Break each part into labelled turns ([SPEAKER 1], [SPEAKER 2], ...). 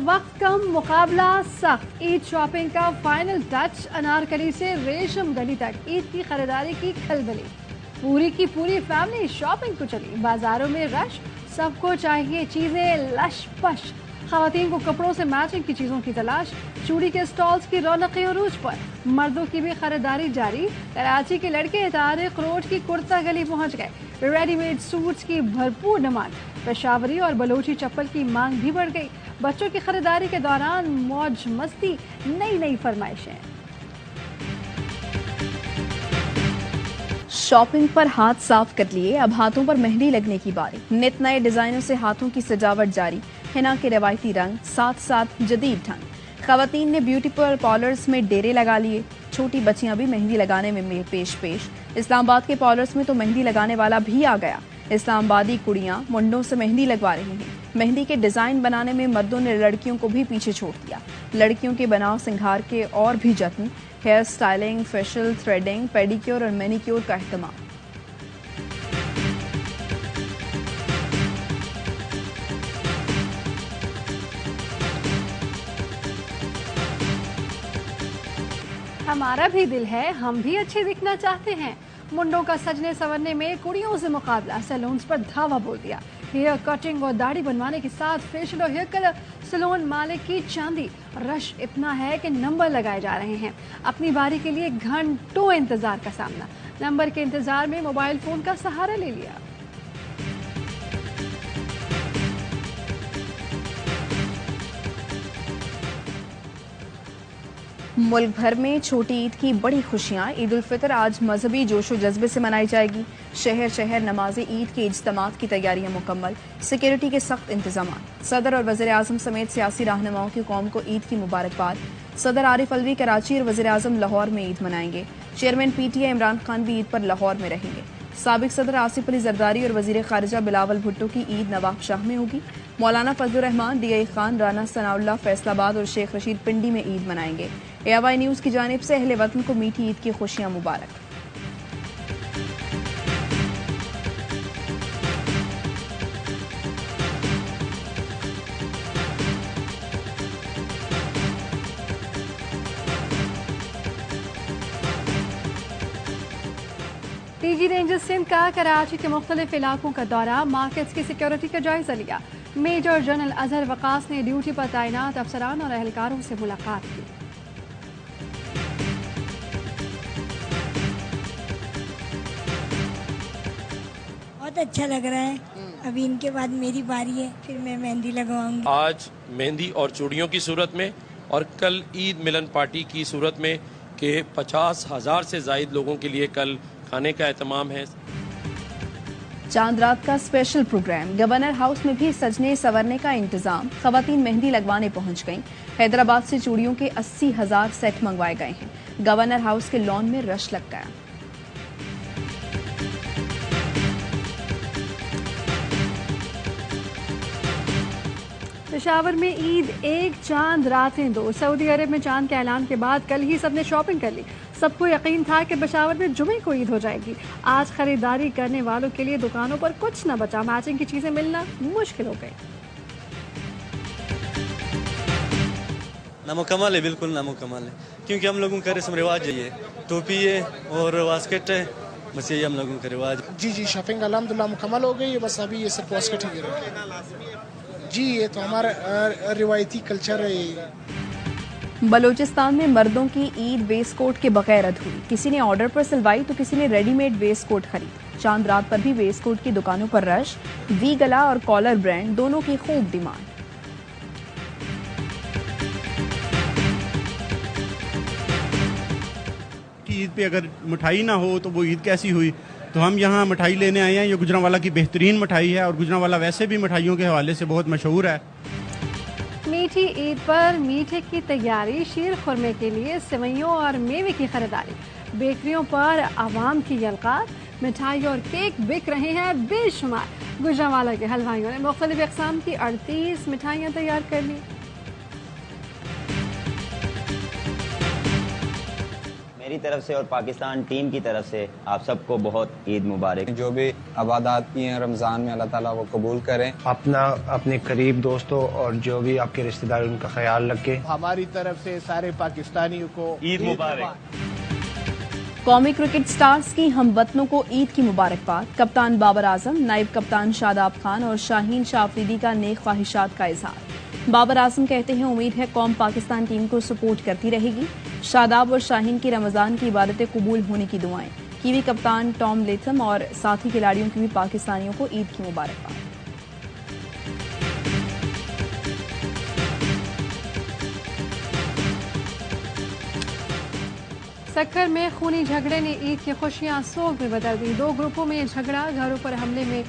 [SPEAKER 1] वक्त कम मुकाबला सख्त। ईद शॉपिंग का फाइनल टच। अनारकली से रेशम गली तक ईद की खरीदारी की खलबली। पूरी की पूरी फैमिली शॉपिंग को चली। बाजारों में रश, सबको चाहिए चीजें लश पश। खवातीन को कपड़ों से मैचिंग की चीजों की तलाश। चूड़ी के स्टॉल्स की रौनकें अरूज पर। मर्दों की भी खरीदारी जारी। कराची के लड़के तारिक रोड की कुर्ता गली पहुंच गए। रेडीमेड सूट्स की भरपूर डिमांड। पेशावरी और बलोची चप्पल की मांग भी बढ़ गई। बच्चों की खरीदारी के दौरान मौज मस्ती, नई नई फरमाइशें।
[SPEAKER 2] शॉपिंग पर हाथ साफ कर लिए, अब हाथों पर मेहंदी लगने की बारी। नित नए डिजाइनों से हाथों की सजावट जारी। हिना के रवायती रंग, साथ साथ जदीद ढंग। खवातीन ने ब्यूटी पार्लर्स में डेरे लगा लिए। छोटी बच्चियां भी मेहंदी लगाने में पेश। इस्लामाबाद के पार्लर्स में तो मेहंदी लगाने वाला भी आ गया। इस्लामाबादी कुड़ियां मुंडों से मेहंदी लगवा रही हैं। मेहंदी के डिजाइन बनाने में मर्दों ने लड़कियों को भी पीछे छोड़ दिया। लड़कियों के बनाव सिंगार के और भी जत्न। Hair styling, facial, threading, pedicure और मैनिक्योर का अहतमाम।
[SPEAKER 1] हमारा भी दिल है, हम भी अच्छे दिखना चाहते हैं। मुंडों का सजने संवरने में कुड़ियों से मुकाबला। सैलून्स पर धावा बोल दिया। हेयर कटिंग और दाढ़ी बनवाने के साथ फेशियल और हेयर कलर। सैलून मालिक की चांदी। रश इतना है कि नंबर लगाए जा रहे हैं। अपनी बारी के लिए घंटों इंतजार का सामना। नंबर के इंतजार में मोबाइल फोन का सहारा ले लिया।
[SPEAKER 2] मुल्क भर में छोटी ईद की बड़ी खुशियां। ईद उल फितर आज मजहबी जोशो जज्बे से मनाई जाएगी। शहर शहर नमाज ईद के इज्तिमात की तैयारियां मुकम्मल। सिक्योरिटी के सख्त इंतजाम। सदर और वज़ीर आज़म समेत सियासी रहनुमाओं की कौम को ईद की मुबारकबाद। सदर आरिफ अलवी कराची और वज़ीर आज़म लाहौर में ईद मनाएंगे। चेयरमैन PTI इमरान खान भी ईद पर लाहौर में रहेंगे। साबिक सदर आसिफ अली जरदारी और वज़ीर खारिजा बिलावल भुट्टो की ईद नवाब शाह में होगी। मौलाना फजलुर रहमान, DI खान, राना सनाउल्लाह फैसलाबाद और शेख रशीद पिंडी में ईद मनाएंगे। AY न्यूज़ की जानिब से अहले वतन को मीठी ईद की खुशियां मुबारक।
[SPEAKER 1] DG रेंजर्स सिंध का कराची के मुख्तलिफ इलाकों का दौरा। मार्केट्स की सिक्योरिटी का जायजा लिया। मेजर जनरल अजहर वकास ने ड्यूटी पर तैनात अफसरान और एहलकारों से मुलाकात की।
[SPEAKER 3] बहुत अच्छा लग रहा है। अभी इनके बाद मेरी बारी है, फिर मैं मेहंदी लगवाऊंगी।
[SPEAKER 4] आज मेहंदी और चूड़ियों की सूरत में और कल ईद मिलन पार्टी की सूरत में के 50,000 से जायद लोगों के लिए कल खाने का एहतमाम है।
[SPEAKER 2] चांद रात का स्पेशल प्रोग्राम। गवर्नर हाउस में भी सजने संवरने का इंतजाम। खवातीन मेहंदी लगवाने पहुंच गईं। हैदराबाद से चूड़ियों के 80,000 सेट मंगवाए गए हैं। गवर्नर हाउस के लॉन में रश लग गया।
[SPEAKER 1] पेशावर में ईद एक चांद रातें दो। सऊदी अरब में चांद के ऐलान के बाद कल ही सबने शॉपिंग कर ली। सबको यकीन था कि पेशावर में जुमे को ईद हो जाएगी। आज खरीदारी करने वालों के लिए दुकानों पर कुछ न बचा। मैचिंग की चीजें मिलना मुश्किल हो गई।
[SPEAKER 5] नामुकम्मल है, बिल्कुल नामुकम्मल है, क्योंकि हम लोगों का रस्म रिवाज है। ये टोपी है और वास्केट है, बस यही हम लोगों का रिवाज।
[SPEAKER 6] जी शॉपिंग अल्हम्दुलिल्लाह मुकम्मल हो गई है। बस अभी ये सिर्फ वास्केट ही गिर रहा है। जी ये तो हमारा रिवायती कल्चर है।
[SPEAKER 2] बलूचिस्तान में मर्दों की ईद वेस्ट कोट के बगैर अधूरी। किसी ने ऑर्डर पर सिलवाई तो किसी ने रेडीमेड वेस्ट कोट खरीदी। चांद रात पर भी वेस्ट कोट की दुकानों पर रश। वी गला और कॉलर ब्रांड दोनों की खूब डिमांड।
[SPEAKER 7] ईद पे अगर मिठाई ना हो तो वो ईद कैसी हुई। तो हम यहाँ मिठाई लेने आए हैं। ये गुजरांवाला की बेहतरीन मिठाई है और गुजरांवाला वैसे भी मिठाइयों के हवाले से बहुत मशहूर है।
[SPEAKER 1] मीठी ईद पर मीठे की तैयारी। शीर खुरमे के लिए सेवइयों और मेवे की खरीदारी। बेकरियों पर आवाम की यलकार। मिठाई और केक बिक रहे हैं बेशुमार। गुजरांवाला के हलवाइयों ने मुख्तलिफ अक़साम की 38 मिठाइयाँ तैयार कर ली।
[SPEAKER 8] मेरी तरफ से और पाकिस्तान टीम की तरफ से आप सबको बहुत ईद मुबारक।
[SPEAKER 9] जो भी इबादत की हैं रमज़ान में अल्लाह ताला वो कबूल करें।
[SPEAKER 10] अपने करीब दोस्तों और जो भी आपके रिश्तेदार उनका ख्याल रखें।
[SPEAKER 6] हमारी तरफ से सारे पाकिस्तानियों को
[SPEAKER 8] ईद मुबारक।
[SPEAKER 2] कौमी क्रिकेट स्टार्स की हम वतनों को ईद की मुबारकबाद। कप्तान बाबर आजम, नायब कप्तान शादाब खान और शाहीन शाह अफरीदी का नेक ख्वाहिशात का इजहार। बाबर आजम कहते हैं उम्मीद है कौम पाकिस्तान टीम को सपोर्ट करती रहेगी। शादाब और शाहीन की रमजान की इबादतें कबूल होने की दुआएं। कीवी कप्तान टॉम लेथम और साथी खिलाड़ियों की भी पाकिस्तानियों को ईद की मुबारकबाद।
[SPEAKER 1] सक्कर में खूनी झगड़े ने ईद की खुशियां सोग में बदल दी। 2 ग्रुपों में झगड़ा, घरों पर हमले में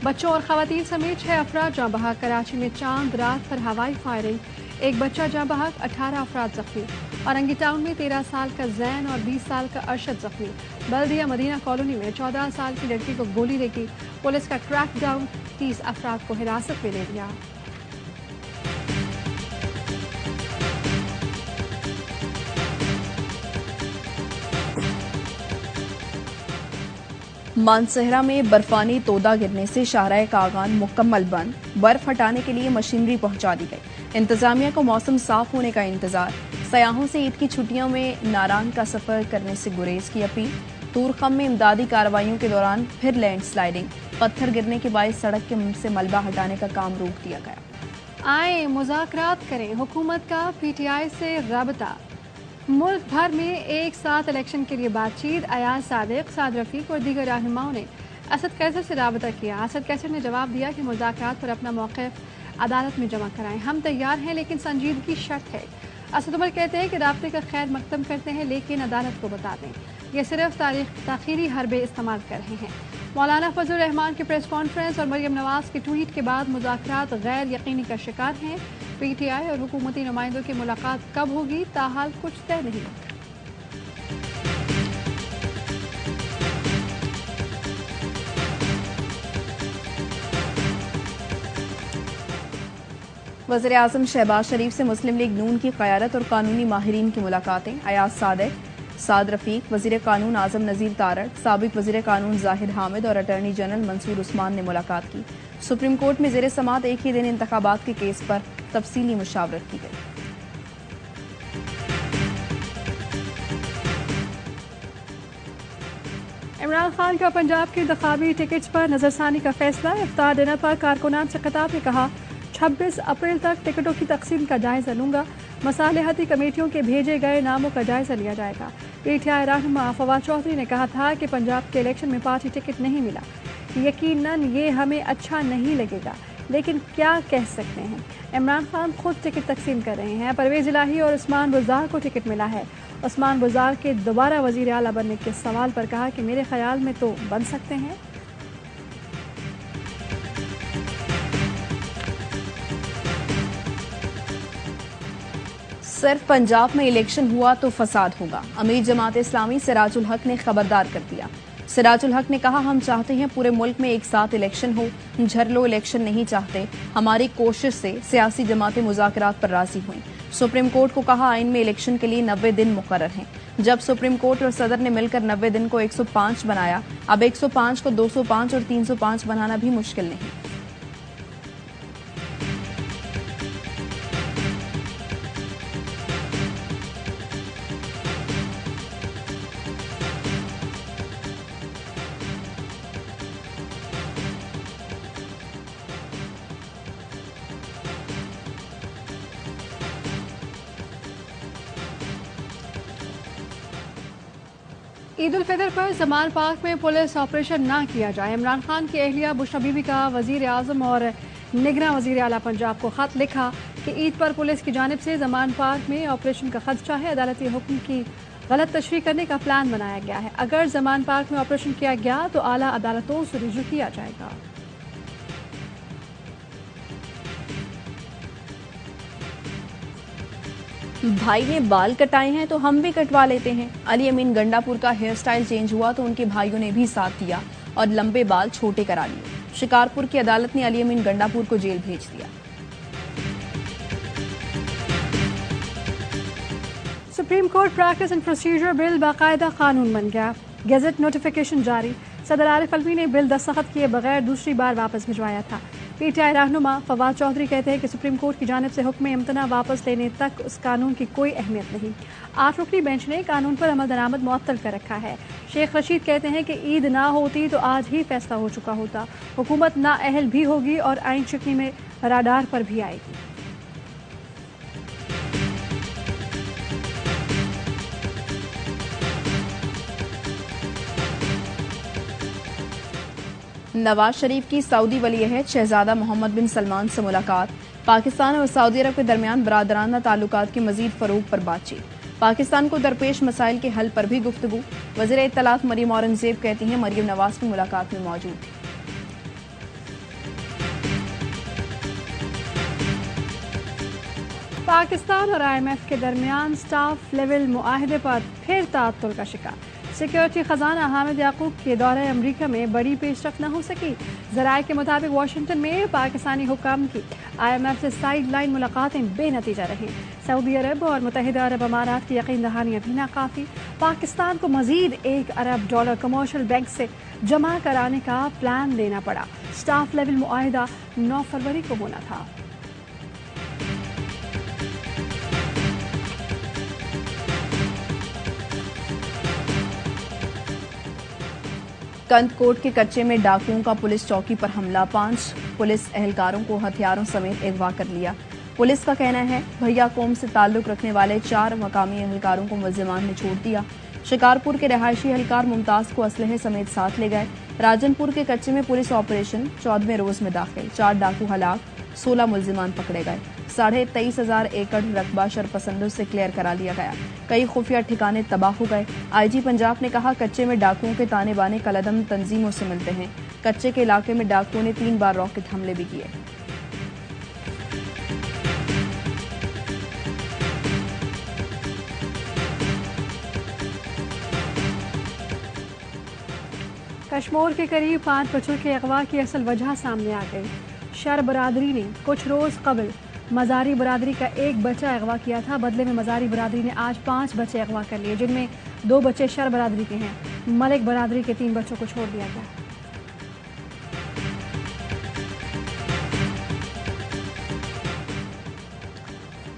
[SPEAKER 1] बच्चों और खवातीन समेत 6 अफराद जाँ बहक। कराची में चांद रात पर हवाई फायरिंग, 1 बच्चा जाँ बहक, 18 अफराद जख्मी। औरंगी टाउन में 13 साल का जैन और 20 साल का अरशद जख्मी। बल्दिया मदीना कॉलोनी में 14 साल की लड़की को गोली लगी। पुलिस का क्रैकडाउन, 30 अफराद को हिरासत में ले लिया।
[SPEAKER 2] मानसहरा में बर्फानी तोदा गिरने से शाहराह कागान मुकम्मल बंद। बर्फ हटाने के लिए मशीनरी पहुंचा दी गई। इंतजामिया को मौसम साफ होने का इंतजार। सयाहों से ईद की छुट्टियों में नारान का सफर करने से गुरेज की अपील। तूरखम में इमदादी कार्रवाइयों के दौरान फिर लैंडस्लाइडिंग, पत्थर गिरने के बायस सड़क से मलबा हटाने का काम रोक दिया गया।
[SPEAKER 1] आए मुज़ाकरात करें, हुकूमत का पीटीआई से राबता। मुल्क भर में एक साथ इलेक्शन के लिए बातचीत। अयाज सादिक, साद रफीक और दीगर रहनुमाओं ने असद कैसर से राबता किया। असद कैसर ने जवाब दिया कि मुज़ाकरात पर अपना मौक़िफ़ अदालत में जमा कराएं। हम तैयार हैं लेकिन संजीदगी शर्त है। असद उमर कहते हैं कि राब्ते का खैर मकदम करते हैं लेकिन अदालत को बता दें, ये सिर्फ ताख़ीरी हरबे इस्तेमाल कर रहे हैं। मौलाना फजल रहमान की प्रेस कॉन्फ्रेंस और मरियम नवाज के ट्वीट के बाद मुज़ाकरात गैर यकीनी का शिकार हैं। पीटीआई और हुकूमती नुमाइंदों की मुलाकात कब होगी, ताहाल कुछ तय नहीं।
[SPEAKER 2] वज़ीर आज़म शहबाज शरीफ से मुस्लिम लीग नून की क़यादत और कानूनी माहिरीन की मुलाकातें। अयाज सादिक, साद रफीक, वज़ीर कानून आज़म नज़ीर तारड़, साबिक वज़ीर कानून जाहिद हामिद और अटॉर्नी जनरल मंसूर उस्मान ने मुलाकात की। सुप्रीम कोर्ट में ज़ेरे समात एक ही दिन इंतखाबात के केस पर तफसीली मुशावरत की गई।
[SPEAKER 1] इमरान खान का पंजाब के इंतखाबी टिकट्स पर नजरसानी का फैसला। इफ्तार डिनर पर कारकुनान से खिताब में कहा 26 अप्रैल तक टिकटों की तकसीम का जायजा लूंगा। मसालेहती कमेटियों के भेजे गए नामों का जायजा लिया जाएगा। पीटीआई रहनुमा फवाद चौधरी ने कहा था कि पंजाब के इलेक्शन में पार्टी टिकट नहीं मिला, यकीनन ये हमें अच्छा नहीं लगेगा, लेकिन क्या कह सकते हैं। इमरान खान खुद टिकट तकसीम कर रहे हैं। परवेज इलाही और उस्मान बुज़दार को टिकट मिला है। उस्मान बुज़दार के दोबारा वज़ीर आला बनने के सवाल पर कहा कि मेरे ख्याल में तो बन सकते हैं।
[SPEAKER 2] सिर्फ पंजाब में इलेक्शन हुआ तो फसाद होगा, अमीर जमात इस्लामी सिराजुल हक ने खबरदार कर दिया। सिराजुल हक ने कहा हम चाहते हैं पूरे मुल्क में एक साथ इलेक्शन हो, झरलो इलेक्शन नहीं चाहते। हमारी कोशिश से सियासी जमातें मुज़ाकरात पर राजी हुई। सुप्रीम कोर्ट को कहा आइन में इलेक्शन के लिए 90 दिन मुकर्रर हैं। जब सुप्रीम कोर्ट और सदर ने मिलकर 90 दिन को 105 बनाया, अब 105 को 205 और 305 बनाना भी मुश्किल नहीं।
[SPEAKER 1] ईद उल फितर पर जमान पार्क में पुलिस ऑपरेशन ना किया जाए। इमरान खान की अहलिया बुशरा बीबी का वजीर आज़म और निगरान वजीर आला पंजाब को खत लिखा कि ईद पर पुलिस की जानिब से जमान पार्क में ऑपरेशन का खदशा है। अदालती हुक्म की गलत तशरीह करने का प्लान बनाया गया है। अगर जमान पार्क में ऑपरेशन किया गया तो आला अदालतों से रुजू किया जाएगा।
[SPEAKER 2] भाई ने बाल कटाए हैं तो हम भी कटवा लेते हैं। अली अमीन गंडापुर का हेयर स्टाइल चेंज हुआ तो उनके भाइयों ने भी साथ दिया और लंबे बाल छोटे करा लिए। शिकारपुर की अदालत ने अली अमीन गंडापुर को जेल भेज दिया।
[SPEAKER 1] Supreme court practice and procedure bill बाकायदा कानून बन गया। गैजेट नोटिफिकेशन जारी। सदर आरिफ अलवी ने बिल दस्तखत किए बगैर दूसरी बार वापस भिजवाया था। पीटीआई रहनुमा फवाद चौधरी कहते हैं कि सुप्रीम कोर्ट की जानिब से हुक्म इम्तना वापस लेने तक उस कानून की कोई अहमियत नहीं। 8 रुकनी बेंच ने कानून पर अमल दरामद मुअत्तल कर रखा है। शेख रशीद कहते हैं कि ईद ना होती तो आज ही फैसला हो चुका होता। हुकूमत नाअहल भी होगी और आइन शिकनी में राडार पर भी आएगी।
[SPEAKER 2] नवाज शरीफ की सऊदी वली अहद शहजादा मोहम्मद बिन सलमान से मुलाकात। पाकिस्तान और सऊदी अरब के दरमियान बरादराना ताल्लुकात की मजीद फरोग पर बातचीत। पाकिस्तान को दरपेश मसाइल के हल पर भी गुफ्तगू। वज़ीर इत्तलात मरियम औरंगजेब कहती हैं मरियम नवाज की मुलाकात में मौजूद थी।
[SPEAKER 1] पाकिस्तान और IMF के दरमियान स्टाफ लेवल मुआहदे पर फिर ताअत्तुल का शिकार। सिक्योरिटी खजाना हामिद याकूब के दौरे अमरीका में बड़ी पेशरफ न हो सकी। ज़राए के मुताबिक वाशिंगटन में पाकिस्तानी हुकाम की IMF से साइड लाइन मुलाकातें बेनतीजा रहीं। सऊदी अरब और मुत्तहिदा अरब अमारात की यकीन दहानियाँ भी नाकाफ़ी। पाकिस्तान को मज़ीद $1 अरब कमर्शियल बैंक से जमा कराने का प्लान देना पड़ा। स्टाफ लेवल मुआहिदा 9 फरवरी को होना था।
[SPEAKER 2] कंदकोट के कच्चे में डाकुओं का पुलिस चौकी पर हमला। 5 पुलिस एहलकारों को हथियारों समेत अगवा कर लिया। पुलिस का कहना है भैया कौम से ताल्लुक रखने वाले 4 मकामी एहलकारों को मुल्जिमान ने छोड़ दिया। शिकारपुर के रहायशी एहलकार मुमताज को असलहे समेत साथ ले गए। राजनपुर के कच्चे में पुलिस ऑपरेशन 14वें रोज में दाखिल। 4 डाकू हलाक, 16 मुल्जिमान पकड़े गए। 23,500 एकड़ रकबा शरपसंदों से क्लियर करा लिया गया। कई खुफिया ठिकाने तबाह हो गए। IG पंजाब ने कहा कच्चे में डाकुओं के ताने बाने कलदम तंजीमों से मिलते हैं। कच्चे के इलाके में डाकुओं ने 3 बार रॉकेट हमले भी किए।
[SPEAKER 1] कश्मीर के करीब 5 बच्चों के अगवा की असल वजह सामने आ गई। शर बरादरी ने कुछ रोज कबल मजारी बरादरी का एक बच्चा अगवा किया था। बदले में मजारी बरादरी ने आज 5 बच्चे अगवा कर लिए, जिनमें 2 बच्चे शर बरादरी के हैं। मलिक बरादरी के 3 बच्चों को छोड़ दिया गया।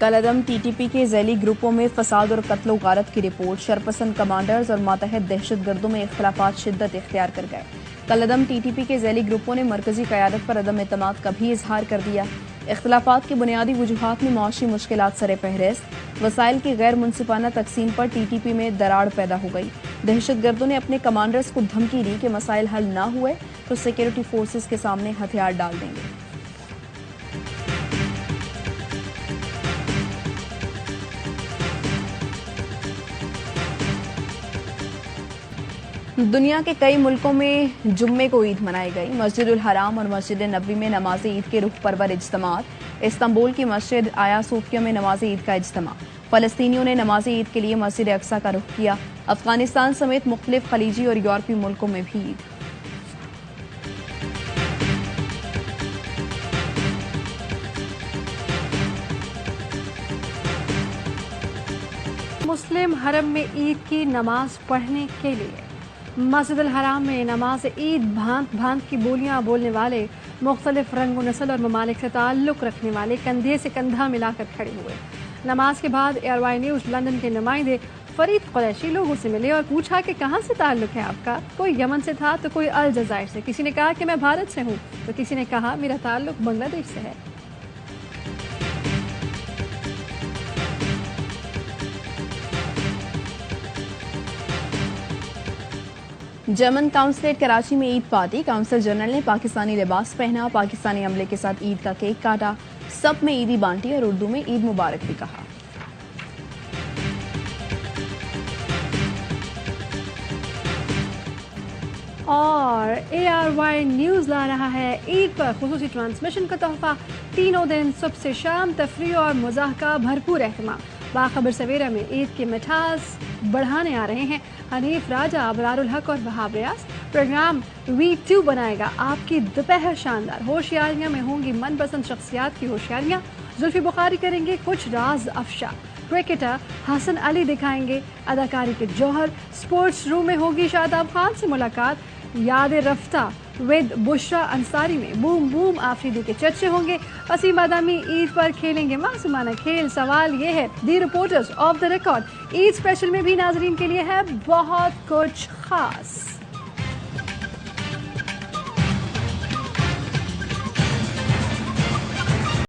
[SPEAKER 2] कलदम TTP के जैली ग्रुपों में फसाद और कत्लो गारत की रिपोर्ट। शरपसंद कमांडर्स और मातहत दहशतगर्दों में इख्तलाफात शिद्दत इख्तियार कर गए। कलदम TTP के जैली ग्रुपों ने मरकजी क़यादत पर अदम एतमाद का भी इजहार कर दिया। इख्तलाफात की बुनियादी वजूहात में मुआशी मुश्किलात सरे फहरिस्त। वसाइल की गैर मुनसिफाना तकसीम पर TTP में दरार पैदा हो गई। दहशतगर्दों ने अपने कमांडर्स को धमकी दी कि मसाइल हल ना हुए तो सिक्योरिटी फोर्सेस के सामने हथियार डाल देंगे। दुनिया के कई मुल्कों में जुम्मे को ईद मनाई गई। मस्जिदुल हराम और मस्जिद नबी में नमाज ईद के रुख परवर इज्तिमात। इस्तांबुल की मस्जिद आया सूफिया में नमाज ईद का इज्तिमा। फ़लस्तीनियों ने नमाज ईद के लिए मस्जिद अक्सा का रुख किया। अफगानिस्तान समेत मुख्तलिफ खलीजी और यूरोपीय मुल्कों में भी ईद।
[SPEAKER 1] मुस्लिम हरम में ईद की नमाज पढ़ने के लिए मस्जिदुल हराम में नमाज ईद भांत भांत की बोलियां बोलने वाले मुख्तलिफ रंग व नस्ल और ममालिक से ताल्लुक़ रखने वाले कंधे से कंधा मिलाकर खड़े हुए। नमाज के बाद ARY न्यूज़ लंदन के नुमाइंदे फरीद कुरैशी लोगों से मिले और पूछा कि कहाँ से ताल्लुक़ है आपका। कोई यमन से था तो कोई अलजायर से। किसी ने कहा कि मैं भारत से हूँ तो किसी ने कहा मेरा ताल्लुक़ बांग्लादेश से है।
[SPEAKER 2] जर्मन काउंसलेट कराची में ईद पार्टी। काउंसिल जनरल ने पाकिस्तानी लिबास पहना, पाकिस्तानी अमले के साथ ईद का केक काटा, सब में ईदी बांटी और उर्दू में ईद मुबारक भी कहा।
[SPEAKER 1] और ARY न्यूज़ ला रहा है ईद पर खुसूसी ट्रांसमिशन का तोहफा। तीनों दिन सुबह से शाम तफरीह और मज़ाह का भरपूर एहतमाम। बाखबर सवेरा में ईद की मिठास बढ़ाने आ रहे हैं हनीफ राजा, अबरारुल हक और वहाब रियाज। प्रोग्राम V2 बनाएगा आपकी दोपहर शानदार। होशियारियां में होंगी मनपसंद शख्सियात की होशियारियां। जुल्फी बुखारी करेंगे कुछ राज अफशा। क्रिकेटर हसन अली दिखाएंगे अदाकारी के जौहर। स्पोर्ट्स रूम में होगी शादाब खान से मुलाकात। याद रफ्ता विद बुशरा अंसारी में बूम बूम आफरीदी के चर्चे होंगे। वसीम बादामी ईद पर खेलेंगे मासूमाना खेल। सवाल ये है, the reporters of the record Eid special में भी नाजरीन के लिए है बहुत कुछ खास।